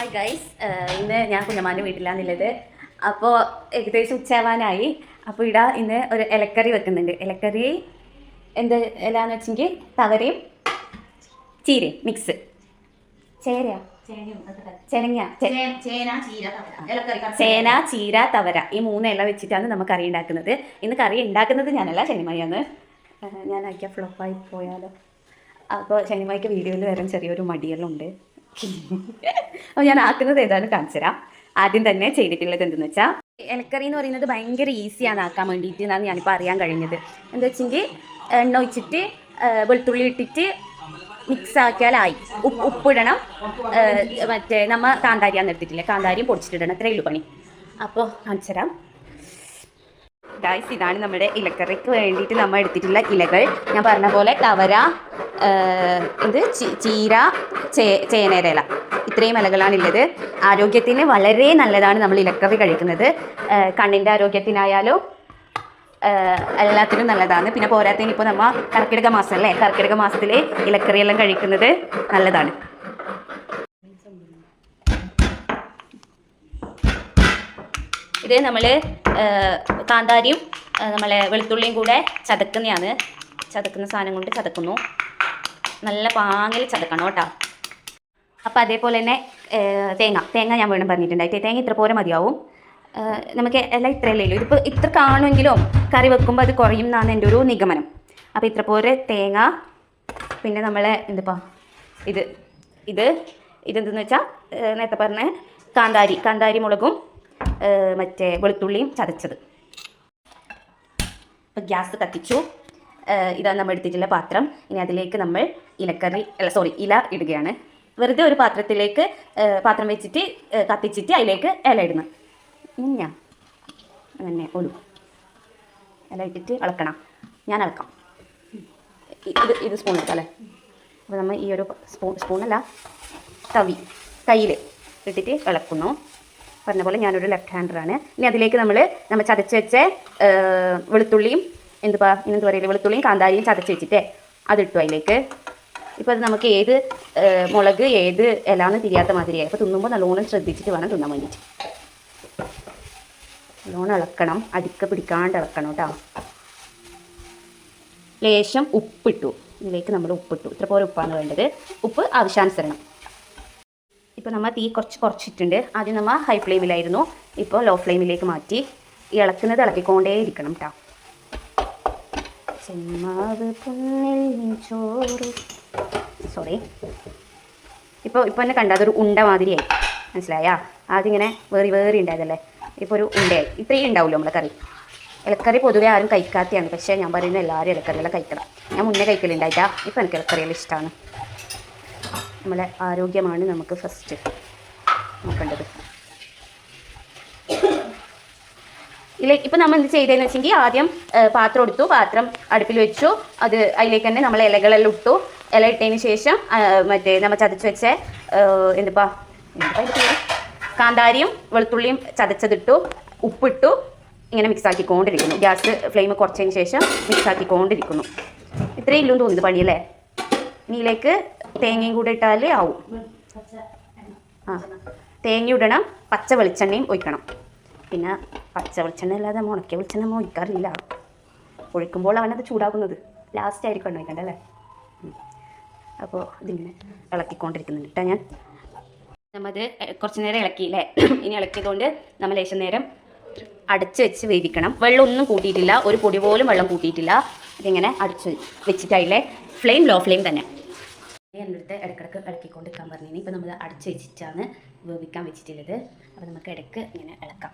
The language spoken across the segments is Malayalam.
ഹായ് ഗൈസ്, ഇന്ന് ഞാൻ കുഞ്ഞമ്മാൻ്റെ വീട്ടിലാണുള്ളത്. അപ്പോൾ ഏകദേശം ഉച്ചയാവാനായി. അപ്പോൾ ഇവിടെ ഇന്ന് ഒരു ഇലക്കറി വെക്കുന്നുണ്ട്. ഇലക്കറി എന്ത് എല്ലാന്ന് വെച്ചെങ്കിൽ തവരയും ചീരയും മിക്സ്. ചേന, ചീര, തവര ഈ മൂന്ന് ഇല വെച്ചിട്ടാണ് നമുക്ക് കറി ഉണ്ടാക്കുന്നത്. ഇന്ന് കറി ഉണ്ടാക്കുന്നത് ഞാനല്ല, ശനിമയാണ്. ഞാൻ ആക്കിയ ഫ്ലോപ്പായി പോയാലോ. അപ്പോൾ ശനിമയ്ക്ക് വീഡിയോയിൽ വരാൻ ചെറിയൊരു മടിയെല്ലാം ഉണ്ട്. അപ്പോൾ ഞാൻ ആക്കുന്നത് ഏതാണ് കാണിച്ചു തരാം. ആദ്യം തന്നെ ചെയ്തിട്ടുള്ളത് എന്തെന്ന് വെച്ചാൽ, ഇലക്കറി എന്ന് പറയുന്നത് ഭയങ്കര ഈസിയാണ് ആക്കാൻ വേണ്ടിയിട്ട് എന്നാണ് ഞാനിപ്പോൾ അറിയാൻ കഴിഞ്ഞത്. എന്താ വെച്ചെങ്കിൽ എണ്ണ ഒഴിച്ചിട്ട് വെളുത്തുള്ളി ഇട്ടിട്ട് മിക്സ് ആക്കിയാലായി. ഉപ്പിടണം, മറ്റേ നമ്മൾ കാന്താരിയാന്ന് എടുത്തിട്ടില്ലേ, കാന്താരിയും പൊടിച്ചിട്ടിടണം. അത്രയേ ഉള്ളൂ പണി. അപ്പോൾ കാണിച്ചു തരാം. ഗായ്സ്, ഇതാണ് നമ്മുടെ ഇലക്കറിക്ക് വേണ്ടിയിട്ട് നമ്മൾ എടുത്തിട്ടുള്ള ഇലകൾ. ഞാൻ പറഞ്ഞ പോലെ തവര, ഇത് ചീര, ചേനയുടെ ഇല, ഇത്രയും ഇലകളാണുള്ളത്. ആരോഗ്യത്തിന് വളരെ നല്ലതാണ് നമ്മൾ ഇലക്കറി കഴിക്കുന്നത്. കണ്ണിൻ്റെ ആരോഗ്യത്തിനായാലും എല്ലാത്തിനും നല്ലതാണ്. പിന്നെ പോരാത്തതിന് ഇപ്പോൾ നമ്മൾ കർക്കിടക മാസം അല്ലേ, കർക്കിടക മാസത്തിൽ ഇലക്കറിയെല്ലാം കഴിക്കുന്നത് നല്ലതാണ്. ഇത് നമ്മൾ കാന്താരിയും നമ്മളെ വെളുത്തുള്ളിയും കൂടെ ചതക്കുന്ന സാധനം കൊണ്ട് ചതക്കുന്നു. നല്ല പാങ്ങിൽ ചതക്കണം കേട്ടോ. അപ്പോൾ അതേപോലെ തന്നെ തേങ്ങ ഞാൻ വീണ്ടും പറഞ്ഞിട്ടുണ്ടായിട്ട്, തേങ്ങ ഇത്ര പോലെ മതിയാവും. നമുക്ക് എല്ലാം ഇത്രയല്ലേ ഉള്ളൂ. ഇതിപ്പോൾ ഇത്ര കാണുമെങ്കിലും കറി വെക്കുമ്പോൾ അത് കുറയും എന്നാണ് എൻ്റെ ഒരു നിഗമനം. അപ്പോൾ ഇത്ര പോലെ തേങ്ങ, പിന്നെ നമ്മളെ ഇതെന്തെന്ന് വെച്ചാൽ നേരത്തെ പറഞ്ഞ കാന്താരി മുളകും മറ്റേ വെളുത്തുള്ളിയും ചതച്ചത്. അപ്പോൾ ഗ്യാസ് കത്തിച്ചു. ഇതാണ് നമ്മൾ എടുത്തിട്ടുള്ള പാത്രം. ഇനി അതിലേക്ക് നമ്മൾ ഇല ഇടുകയാണ്. വെറുതെ ഒരു പാത്രത്തിലേക്ക് പാത്രം വെച്ചിട്ട് കത്തിച്ചിട്ട് അതിലേക്ക് ഇല ഇടുന്നു. അങ്ങനെ ഇല ഇട്ടിട്ട് ഇളക്കണം. ഞാൻ ഇളക്കാം. ഇത് സ്പൂൺ എടുക്കാം അല്ലേ. അപ്പോൾ നമ്മൾ ഈ ഒരു സ്പൂണല്ല, തവി കയ്യിൽ ഇട്ടിട്ട് ഇളക്കുന്നു. പറഞ്ഞ പോലെ ഞാനൊരു ലെഫ്റ്റ് ഹാൻഡറാണ്. ഇനി അതിലേക്ക് നമ്മൾ ചതച്ച് വെച്ച വെളുത്തുള്ളിയും വെളുത്തുള്ളിയും കാന്താരിയും ചതച്ച് വെച്ചിട്ടേ അതിട്ടു അതിലേക്ക്. ഇപ്പോൾ അത് നമുക്ക് ഏത് മുളക് ഏത് ഇലാന്ന് തിരിയാത്ത മാതിരിയായി. അപ്പോൾ തിന്നുമ്പോൾ നല്ലോണം ശ്രദ്ധിച്ചിട്ട് വേണം തിന്നാൻ വേണ്ടിയിട്ട്. നല്ലോണം ഇളക്കണം, അടിക്ക പിടിക്കാണ്ട് ഇളക്കണം കേട്ടോ. ലേശം ഉപ്പിട്ടു. ഇതിലേക്ക് നമ്മൾ ഉപ്പിട്ടു. ഇത്ര പോലെ ഉപ്പാണ് വേണ്ടത്. ഉപ്പ് ആവശ്യാനുസരണം. ഇപ്പോൾ നമ്മൾ തീ കുറച്ചിട്ടുണ്ട്. ആദ്യം നമ്മൾ ഹൈ ഫ്ലെയിമിലായിരുന്നു, ഇപ്പോൾ ലോ ഫ്ലെയിമിലേക്ക് മാറ്റി. ഈ ഇളക്കുന്നത് ഇളക്കിക്കൊണ്ടേ ഇരിക്കണം കേട്ടോ. സോറി. ഇപ്പോൾ തന്നെ കണ്ട അതൊരു ഉണ്ട മാതിരിയായി, മനസ്സിലായാ? ആദ്യം ഇങ്ങനെ വേറി ഉണ്ടായതല്ലേ, ഇപ്പോൾ ഒരു ഉണ്ടയായി. ഇത്രയും ഉണ്ടാവുമല്ലോ നമ്മളെ കറി. ഇലക്കറി പൊതുവെ ആരും കഴിക്കാത്തതാണ്, പക്ഷേ ഞാൻ പറയുന്നത് എല്ലാവരും ഇലക്കറിയെല്ലാം കഴിക്കണം. ഞാൻ മുന്നേ കഴിക്കലുണ്ടായിട്ടാ. ഇപ്പോൾ എനിക്ക് ഇലക്കറിയെല്ലാം ഇഷ്ടമാണ്. നമ്മളെ ആരോഗ്യമാണ് നമുക്ക് ഫസ്റ്റ് നോക്കേണ്ടത്. ഇപ്പോൾ നമ്മൾ എന്ത് ചെയ്തതെന്ന് വെച്ചെങ്കിൽ, ആദ്യം പാത്രം എടുത്തു, പാത്രം അടുപ്പിൽ വെച്ചു. അതിലേക്ക് തന്നെ നമ്മൾ ഇലകളെല്ലാം ഇട്ടു. ഇല ഇട്ടതിന് ശേഷം മറ്റേ നമ്മൾ ചതച്ച് വെച്ച കാന്താരിയും വെളുത്തുള്ളിയും ചതച്ചതിട്ടു, ഉപ്പിട്ടു. ഇങ്ങനെ മിക്സ് ആക്കിക്കൊണ്ടിരിക്കുന്നു. ഗ്യാസ് ഫ്ലെയിം കുറച്ചതിന് ശേഷം മിക്സ് ആക്കിക്കൊണ്ടിരിക്കുന്നു. ഇത്രയും ഇല്ലെന്ന് തോന്നുന്നു പണിയല്ലേ. ഇതിലേക്ക് തേങ്ങയും കൂടെ ഇട്ടാൽ ആവും. തേങ്ങ ഇടണം, പച്ച വെളിച്ചെണ്ണയും ഒഴിക്കണം. പിന്നെ പച്ച വെളിച്ചെണ്ണ അല്ലാതെ ഉണക്കിയ വെളിച്ചെണ്ണ ഒഴിക്കാറില്ല. ഒഴിക്കുമ്പോൾ അവനത് ചൂടാക്കുന്നത് ലാസ്റ്റ് ആയിരിക്കും ഒഴിക്കണ്ടല്ലേ. അപ്പോൾ ഇതിങ്ങനെ ഇളക്കിക്കൊണ്ടിരിക്കുന്നുണ്ട് കേട്ടോ. നമ്മത് കുറച്ച് നേരം ഇളക്കിയില്ലേ. ഇനി ഇളക്കിയതുകൊണ്ട് നമ്മൾ ലേശം നേരം അടച്ച് വെച്ച് വേവിക്കണം. വെള്ളം ഒന്നും കൂട്ടിയിട്ടില്ല, ഒരു പൊടി പോലും വെള്ളം കൂട്ടിയിട്ടില്ല. ഇതിങ്ങനെ അടച്ച് വെച്ചിട്ടായില്ലേ. ഫ്ലെയിം ലോ ഫ്ലെയിം തന്നെ. എൻ്റെ അടുത്ത് ഇടയ്ക്കിടയ്ക്ക് ഇളക്കിക്കൊണ്ടിരിക്കാൻ പറഞ്ഞു. ഇപ്പോൾ നമ്മൾ അടച്ച് വെച്ചിട്ടാണ് വേവിക്കാൻ വെച്ചിട്ടുള്ളത്. അപ്പോൾ നമുക്ക് ഇടയ്ക്ക് ഇങ്ങനെ ഇളക്കാം.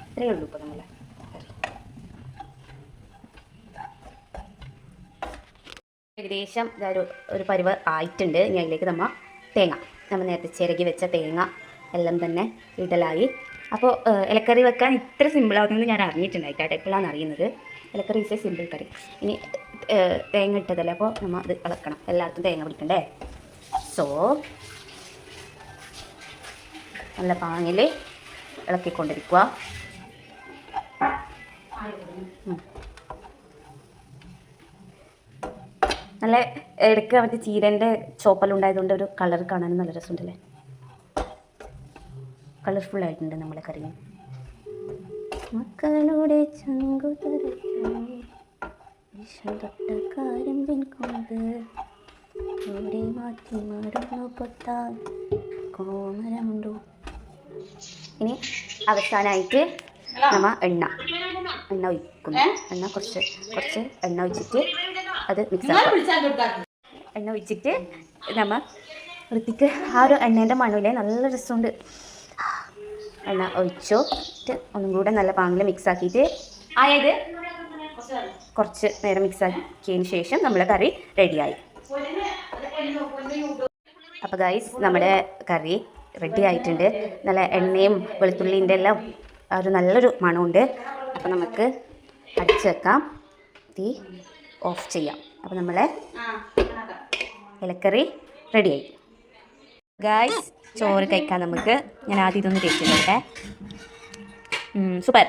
ഇത്രയേ ഉള്ളൂ ഇപ്പോൾ നമ്മൾ. ഏകദേശം ഒരു പരുവ് ആയിട്ടുണ്ട്. ഇനി അതിലേക്ക് നമ്മൾ നേരത്തെ ചിരകി വെച്ച തേങ്ങ എല്ലാം തന്നെ ഇടലായി. അപ്പോൾ ഇലക്കറി വെക്കാൻ ഇത്ര സിമ്പിളാകുന്നത് ഞാൻ അറിഞ്ഞിട്ടുണ്ടായിട്ടാട്ടെ. ഇപ്പോഴാണ് അറിയുന്നത്. ഇലക്കറി ഈസ് എ സിമ്പിൾ കറി. ഇനി തേങ്ങ ഇട്ടതല്ലേ, അപ്പോൾ നമ്മൾ അത് ഇളക്കണം. എല്ലാവർക്കും തേങ്ങ പിടിക്കണ്ടേ. സോ നല്ല പാങ്ങിൽ ഇളക്കിക്കൊണ്ടിരിക്കുക. നല്ല ഇടയ്ക്ക് മറ്റേ ചീരൻ്റെ ചോപ്പലുണ്ടായതുകൊണ്ട് ഒരു കളർ കാണാനും നല്ല രസമുണ്ടല്ലേ. കളർഫുൾ ആയിട്ടുണ്ട് നമ്മളെ കറി. മക്കളുടെ ചങ്കു കാര്യം കൊണ്ട് ഓടി മാറ്റി മറന്നു പൊത്താൻ കോമരമുണ്ടോ. ഇനി അവസാനമായിട്ട് നമ്മ എണ്ണ ഒഴിക്കുന്നു. കുറച്ച് എണ്ണ ഒഴിച്ചിട്ട് അത് മിക്സ് ആക്കുക. എണ്ണ ഒഴിച്ചിട്ട് നമ്മ വൃത്തിക്ക് ആ ഒരു എണ്ണേൻ്റെ മണമില്ലേ നല്ല രസമുണ്ട്. എണ്ണ ഒഴിച്ചിട്ട് ഒന്നും കൂടെ നല്ല പാങ്ങിൽ മിക്സ് ആക്കിയിട്ട് കുറച്ച് നേരം മിക്സ് ആക്കിയതിന് ശേഷം നമ്മളെ കറി റെഡിയായി. അപ്പോൾ ഗൈസ് നമ്മുടെ കറി റെഡി ആയിട്ടുണ്ട്. നല്ല എണ്ണയും വെളുത്തുള്ളിൻ്റെ എല്ലാം ഒരു നല്ലൊരു മണമുണ്ട്. അപ്പോൾ നമുക്ക് അടിച്ച് വെക്കാം, തീ ഓഫ് ചെയ്യാം. അപ്പോൾ നമ്മളെ ഇലക്കറി റെഡിയായി. ഗൈസ് ചോറ് കഴിക്കാം നമുക്ക്. ഞാൻ ആദ്യം ഇതൊന്ന് കഴിച്ചിട്ടുണ്ട്. സൂപ്പർ.